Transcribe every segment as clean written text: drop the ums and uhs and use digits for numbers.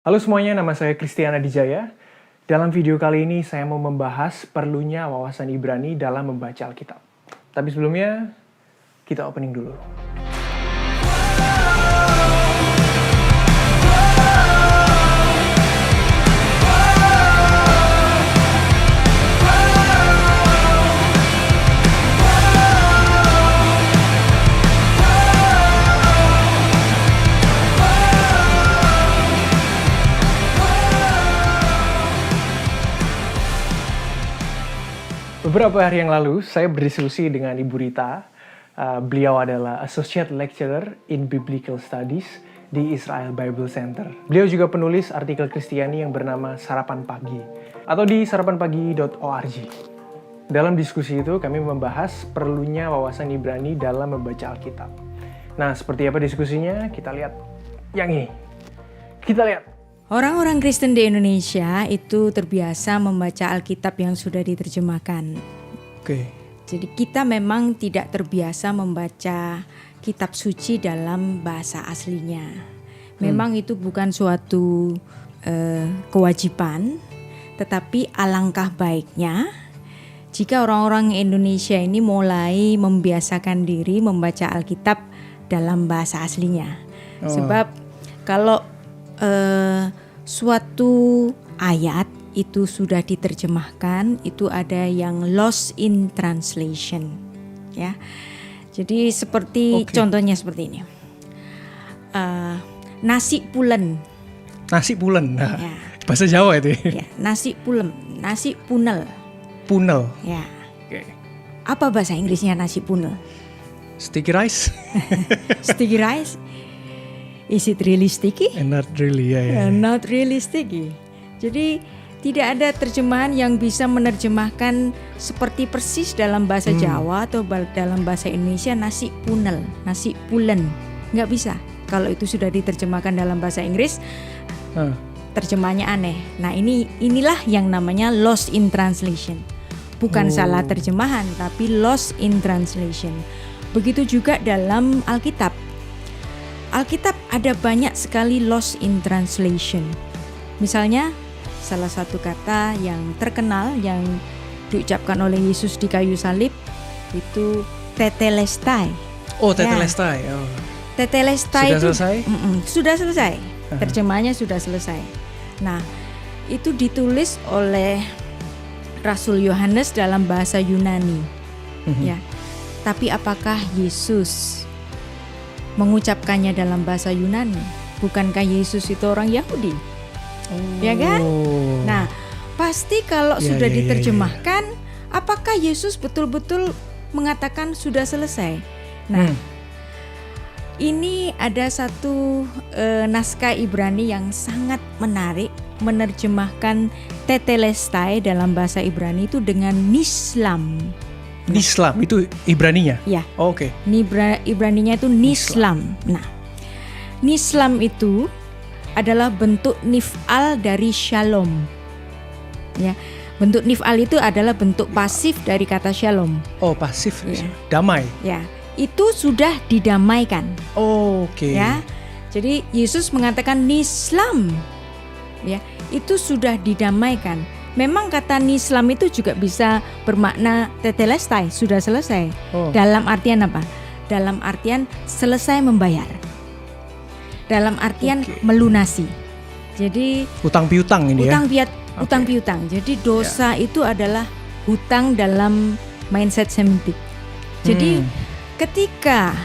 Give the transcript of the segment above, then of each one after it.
Halo semuanya, nama saya Christiana Dijaya. Dalam video kali ini saya mau membahas perlunya wawasan Ibrani dalam membaca Alkitab. Tapi sebelumnya, kita opening dulu. Beberapa hari yang lalu, saya berdiskusi dengan Ibu Rita. Beliau adalah Associate Lecturer in Biblical Studies di Israel Bible Center. Beliau juga penulis artikel Kristiani yang bernama Sarapan Pagi atau di sarapanpagi.org. Dalam diskusi itu, kami membahas perlunya wawasan Ibrani dalam membaca Alkitab. Nah, seperti apa diskusinya? Kita lihat yang ini. Kita lihat. Orang-orang Kristen di Indonesia itu terbiasa membaca Alkitab yang sudah diterjemahkan. Oke. Jadi kita memang tidak terbiasa membaca kitab suci dalam bahasa aslinya. Memang itu bukan suatu kewajiban, tetapi alangkah baiknya jika orang-orang Indonesia ini mulai membiasakan diri membaca Alkitab dalam bahasa aslinya. Sebab kalau suatu ayat itu sudah diterjemahkan, itu ada yang lost in translation, ya. Jadi seperti contohnya seperti ini, nasi pulen. Nasi pulen, nah, ya. Bahasa Jawa itu. Ya, nasi pulen, nasi punel. Punel. Ya. Oke. Apa bahasa Inggrisnya nasi punel? Sticky rice. Sticky rice. Is it really sticky? Not really, ya. Not really sticky. Jadi tidak ada terjemahan yang bisa menerjemahkan seperti persis dalam bahasa Jawa atau dalam bahasa Indonesia nasi punel, nasi pulen. Nggak bisa. Kalau itu sudah diterjemahkan dalam bahasa Inggris, terjemahannya aneh. Nah inilah yang namanya lost in translation. Bukan salah terjemahan, tapi lost in translation. Begitu juga dalam Alkitab. Alkitab ada banyak sekali lost in translation. Misalnya salah satu kata yang terkenal yang diucapkan oleh Yesus di kayu salib itu tetelestai. Oh, tetelestai. Ya. Oh. Tetelestai sudah itu selesai? Sudah selesai. Terjemahannya sudah selesai. Nah, itu ditulis oleh Rasul Yohanes dalam bahasa Yunani. Ya. Tapi apakah Yesus mengucapkannya dalam bahasa Yunani? Bukankah Yesus itu orang Yahudi? Ya kan? Nah, pasti kalau sudah diterjemahkan, apakah Yesus betul-betul mengatakan sudah selesai? Nah, ini ada satu naskah Ibrani yang sangat menarik menerjemahkan tetelestai dalam bahasa Ibrani itu dengan nislam. Nislam itu Ibraninya? Ya. Oh, oke. Ibraninya itu nislam. Nah, nislam itu adalah bentuk nif'al dari shalom. Ya, bentuk nif'al itu adalah bentuk pasif dari kata shalom. Oh, pasif. Ya. Damai. Ya, itu sudah didamaikan. Oh, oke. Ya. Jadi Yesus mengatakan nislam. Ya, itu sudah didamaikan. Memang kata nislam itu juga bisa bermakna tetelestai, sudah selesai. Dalam artian apa? Dalam artian selesai membayar. Dalam artian melunasi. Jadi utang piutang ini utang piutang. Jadi dosa itu adalah hutang dalam mindset Semitik. Jadi ketika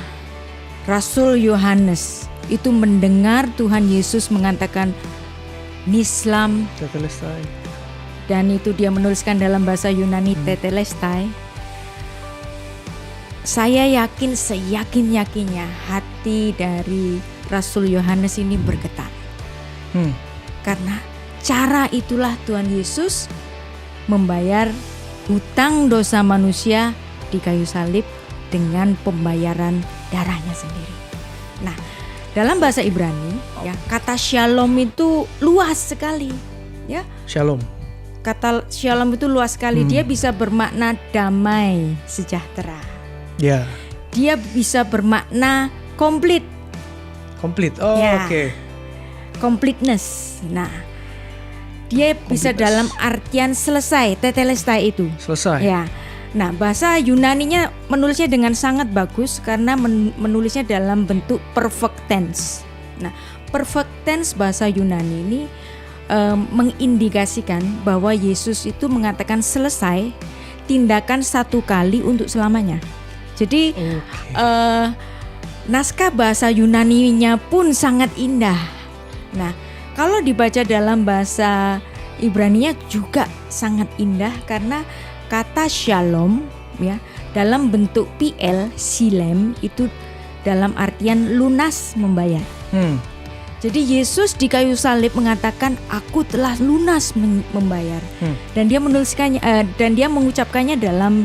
Rasul Yohanes itu mendengar Tuhan Yesus mengatakan nislam tetelestai, dan itu dia menuliskan dalam bahasa Yunani tetelestai. Saya yakin seyakin-yakinnya hati dari Rasul Yohanes ini bergetar. Karena cara itulah Tuhan Yesus membayar hutang dosa manusia di kayu salib dengan pembayaran darahnya sendiri. Nah, dalam bahasa Ibrani ya, kata shalom itu luas sekali, ya. Shalom. Kata shalom itu luas sekali. Dia bisa bermakna damai, sejahtera. Ya. Dia bisa bermakna komplit. Komplit. Oh, ya. oke. completeness. Nah, dia bisa dalam artian selesai, tetelestai itu. Selesai. Ya. Nah, bahasa Yunaninya menulisnya dengan sangat bagus karena menulisnya dalam bentuk perfect tense. Nah, perfect tense bahasa Yunani ini mengindikasikan bahwa Yesus itu mengatakan selesai tindakan satu kali untuk selamanya. Jadi naskah bahasa Yunaninya pun sangat indah. Nah, kalau dibaca dalam bahasa Ibraninya juga sangat indah karena kata shalom ya dalam bentuk PL silem itu dalam artian lunas membayar. Jadi Yesus di kayu salib mengatakan aku telah lunas membayar. Dan dia menuliskannya dan dia mengucapkannya dalam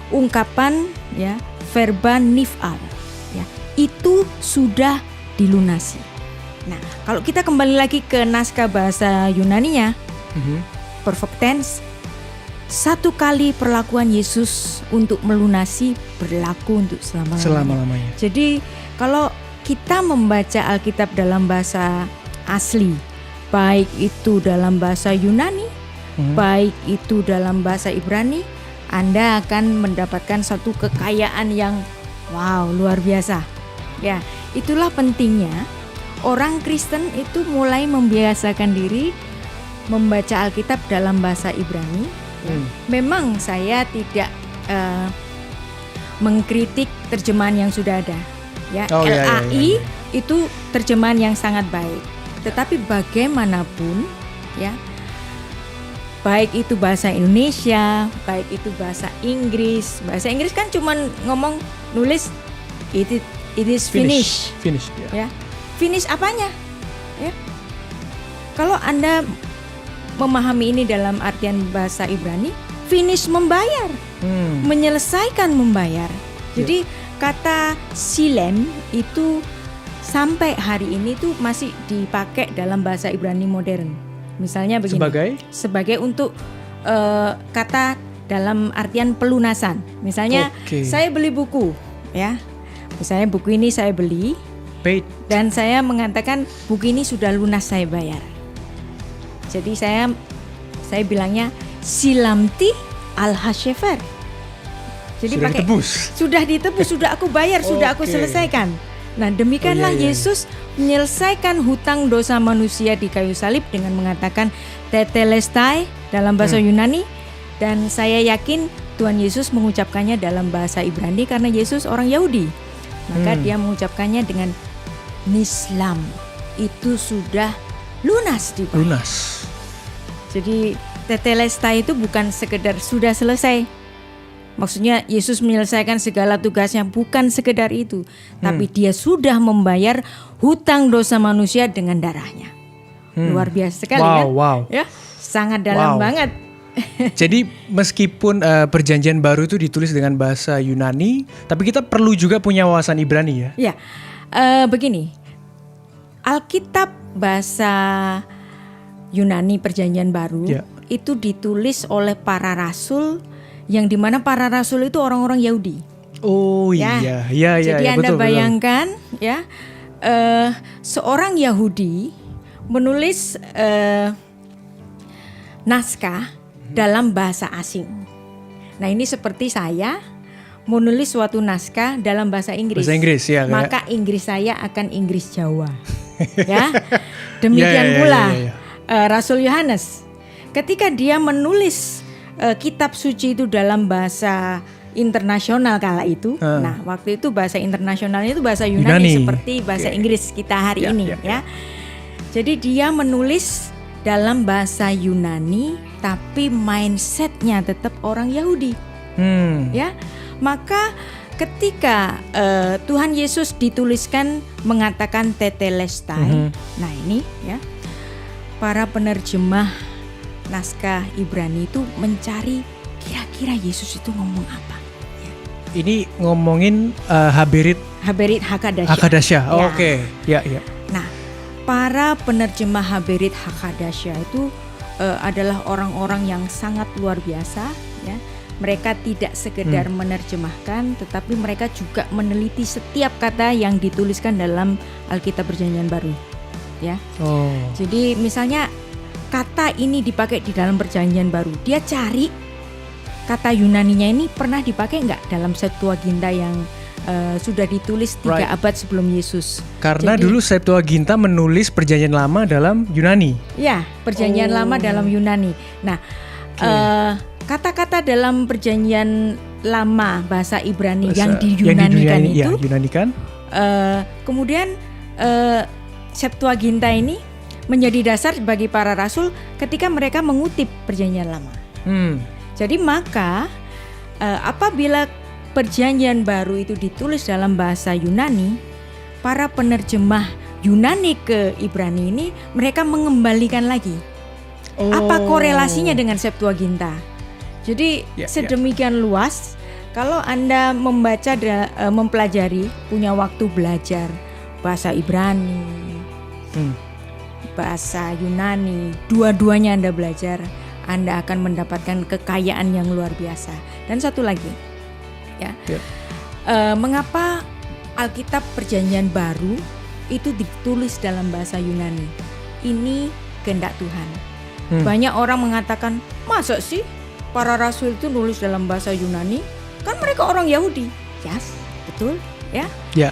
ungkapan ya verba nifal ya. Itu sudah dilunasi. Nah, kalau kita kembali lagi ke naskah bahasa Yunaninya, perfect tense, satu kali perlakuan Yesus untuk melunasi berlaku untuk selama-lamanya. Jadi kalau kita membaca Alkitab dalam bahasa asli, baik itu dalam bahasa Yunani, baik itu dalam bahasa Ibrani, Anda akan mendapatkan satu kekayaan yang wow, luar biasa. Ya, itulah pentingnya orang Kristen itu mulai membiasakan diri membaca Alkitab dalam bahasa Ibrani. Memang saya tidak mengkritik terjemahan yang sudah ada. Ya, LAI itu terjemahan yang sangat baik. Tetapi bagaimanapun, ya, baik itu bahasa Indonesia, baik itu bahasa Inggris. Bahasa Inggris kan cuma ngomong nulis it is finished. Finish, ya. Finish apanya? Ya. Kalau Anda memahami ini dalam artian bahasa Ibrani, finish membayar, menyelesaikan membayar. Jadi kata silem itu sampai hari ini tuh masih dipakai dalam bahasa Ibrani modern. Misalnya begini. Sebagai untuk kata dalam artian pelunasan. Misalnya saya beli buku, ya. Misalnya buku ini saya beli, paid, dan saya mengatakan buku ini sudah lunas saya bayar. Jadi saya bilangnya silamti al-hashefer. Jadi sudah pakai ditebus. Sudah ditebus, sudah aku bayar, sudah aku selesaikan. Nah, demikianlah Yesus menyelesaikan hutang dosa manusia di kayu salib dengan mengatakan tetelestai dalam bahasa Yunani, dan saya yakin Tuhan Yesus mengucapkannya dalam bahasa Ibrani karena Yesus orang Yahudi. Maka dia mengucapkannya dengan nislam. Itu sudah lunas dibayar. Lunas. Jadi tetelestai itu bukan sekedar sudah selesai. Maksudnya Yesus menyelesaikan segala tugasnya, bukan sekedar itu, tapi dia sudah membayar hutang dosa manusia dengan darahnya. Luar biasa sekali kan? Ya, sangat dalam banget. Jadi meskipun perjanjian baru itu ditulis dengan bahasa Yunani, tapi kita perlu juga punya wawasan Ibrani ya? Ya, begini, Alkitab bahasa Yunani perjanjian baru itu ditulis oleh para rasul, yang dimana para rasul itu orang-orang Yahudi. Oh ya. Iya. Jadi Anda betul, bayangkan ya, seorang Yahudi menulis naskah dalam bahasa asing. Nah, ini seperti saya menulis suatu naskah dalam bahasa Inggris. Bahasa Inggris ya. Maka Inggris saya akan Inggris Jawa. Ya. Demikian pula Rasul Yohanes ketika dia menulis kitab suci itu dalam bahasa internasional kala itu. Nah, waktu itu bahasa internasionalnya itu bahasa Yunani. Seperti bahasa Inggris kita hari ini ya. Jadi dia menulis dalam bahasa Yunani, tapi mindsetnya tetap orang Yahudi. Ya, maka ketika Tuhan Yesus dituliskan mengatakan tetelestai, nah ini ya, para penerjemah naskah Ibrani itu mencari kira-kira Yesus itu ngomong apa. Ya. Ini ngomongin Haberit Hakadasya. Oke. Ya. Nah, para penerjemah Haberit Hakadasya itu adalah orang-orang yang sangat luar biasa ya. Mereka tidak sekedar menerjemahkan, tetapi mereka juga meneliti setiap kata yang dituliskan dalam Alkitab Perjanjian Baru. ya. Oh. Jadi misalnya kata ini dipakai di dalam Perjanjian Baru, dia cari kata Yunaninya ini pernah dipakai nggak dalam Septuaginta yang sudah ditulis 3 abad sebelum Yesus. Karena Jadi, dulu Septuaginta menulis Perjanjian Lama dalam Yunani. Ya, Perjanjian Lama dalam Yunani. Nah, kata-kata dalam Perjanjian Lama bahasa Ibrani yang diyunanikan itu, ya, Yunanikan. Kemudian Septuaginta ini menjadi dasar bagi para rasul ketika mereka mengutip Perjanjian Lama. Jadi maka apabila Perjanjian Baru itu ditulis dalam bahasa Yunani, para penerjemah Yunani ke Ibrani ini mereka mengembalikan lagi. Apa korelasinya dengan Septuaginta? Jadi sedemikian luas. Kalau Anda membaca mempelajari, punya waktu belajar bahasa Ibrani, bahasa Yunani, dua-duanya Anda belajar, Anda akan mendapatkan kekayaan yang luar biasa. Dan satu lagi, ya, mengapa Alkitab Perjanjian Baru itu ditulis dalam bahasa Yunani? Ini kehendak Tuhan. Banyak orang mengatakan, masa sih para rasul itu nulis dalam bahasa Yunani? Kan mereka orang Yahudi. Yes, betul, ya. Ya.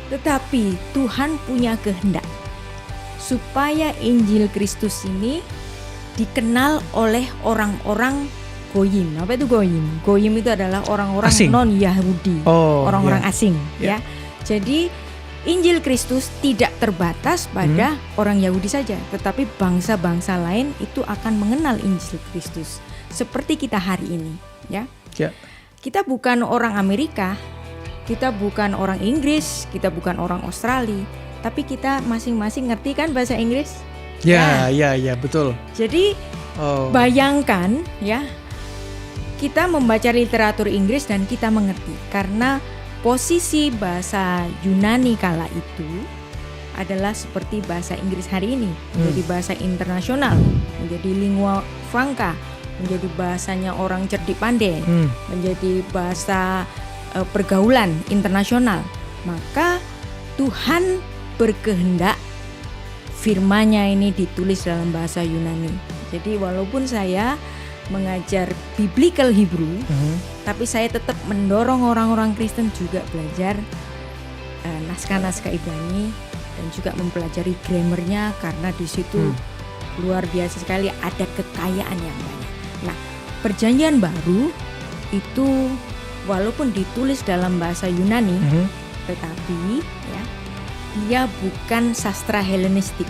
Tetapi Tuhan punya kehendak supaya Injil Kristus ini dikenal oleh orang-orang Goyim. Apa itu Goyim? Goyim itu adalah orang-orang non-Yahudi, orang-orang asing. Ya. Jadi Injil Kristus tidak terbatas pada orang Yahudi saja, tetapi bangsa-bangsa lain itu akan mengenal Injil Kristus. Seperti kita hari ini, ya. Kita bukan orang Amerika, kita bukan orang Inggris, kita bukan orang Australia, tapi kita masing-masing ngerti kan bahasa Inggris? Ya, betul. Jadi bayangkan ya, kita membaca literatur Inggris dan kita mengerti karena posisi bahasa Yunani kala itu adalah seperti bahasa Inggris hari ini, menjadi bahasa internasional, menjadi lingua franca, menjadi bahasanya orang cerdik pandai, menjadi bahasa pergaulan internasional. Maka Tuhan berkehendak firman-Nya ini ditulis dalam bahasa Yunani. Jadi walaupun saya mengajar biblical Hebrew, tapi saya tetap mendorong orang-orang Kristen juga belajar naskah-naskah Ibrani dan juga mempelajari grammarnya karena di situ luar biasa sekali, ada kekayaan yang banyak. Nah, Perjanjian Baru itu walaupun ditulis dalam bahasa Yunani, tetapi ya, dia bukan sastra Helenistik.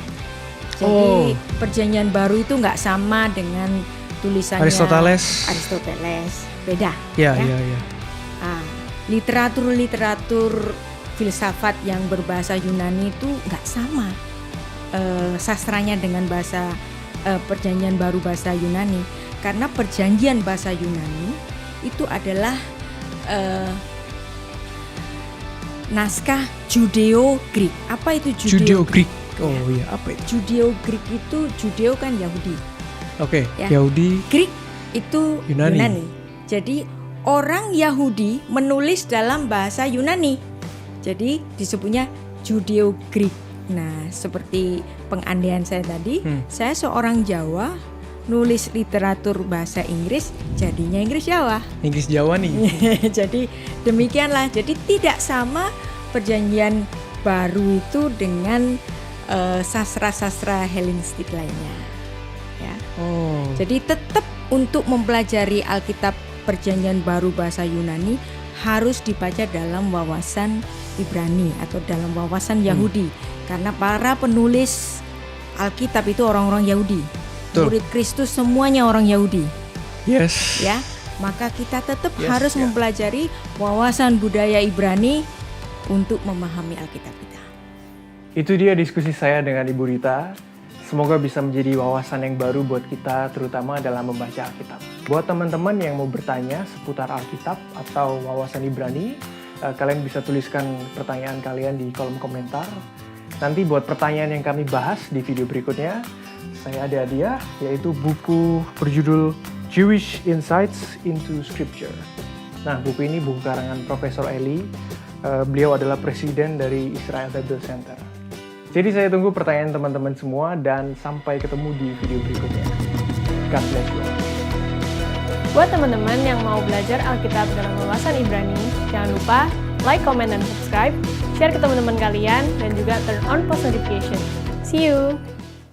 Jadi Perjanjian Baru itu nggak sama dengan tulisannya Aristoteles, beda. Ya. Literatur filsafat yang berbahasa Yunani itu nggak sama sastranya dengan bahasa Perjanjian Baru bahasa Yunani. Karena perjanjian bahasa Yunani itu adalah naskah Judeo-Greek. Apa itu Judeo-Greek? Apa itu? Judeo-Greek itu, Judeo kan Yahudi. Ya. Yahudi. Greek itu Yunani. Jadi orang Yahudi menulis dalam bahasa Yunani. Jadi disebutnya Judeo-Greek. Nah, seperti pengandaian saya tadi, saya seorang Jawa nulis literatur bahasa Inggris, jadinya Inggris Jawa. Inggris Jawa nih. Jadi demikianlah. Jadi tidak sama Perjanjian Baru itu dengan sastra-sastra Helenistik lainnya. Ya. Jadi tetap untuk mempelajari Alkitab Perjanjian Baru bahasa Yunani harus dibaca dalam wawasan Ibrani atau dalam wawasan Yahudi, karena para penulis Alkitab itu orang-orang Yahudi. Murid Kristus semuanya orang Yahudi. Yes. Ya, maka kita tetap harus mempelajari wawasan budaya Ibrani untuk memahami Alkitab kita. Itu dia diskusi saya dengan Ibu Rita. Semoga bisa menjadi wawasan yang baru buat kita, terutama dalam membaca Alkitab. Buat teman-teman yang mau bertanya seputar Alkitab atau wawasan Ibrani, kalian bisa tuliskan pertanyaan kalian di kolom komentar. Nanti buat pertanyaan yang kami bahas di video berikutnya, saya ada hadiah, yaitu buku berjudul Jewish Insights into Scripture. Nah, buku ini buku karangan Profesor Eli. Beliau adalah presiden dari Israel Bible Center. Jadi saya tunggu pertanyaan teman-teman semua dan sampai ketemu di video berikutnya. God bless you. Buat teman-teman yang mau belajar Alkitab dalam wawasan Ibrani, jangan lupa like, comment, dan subscribe, share ke teman-teman kalian, dan juga turn on post notification. See you!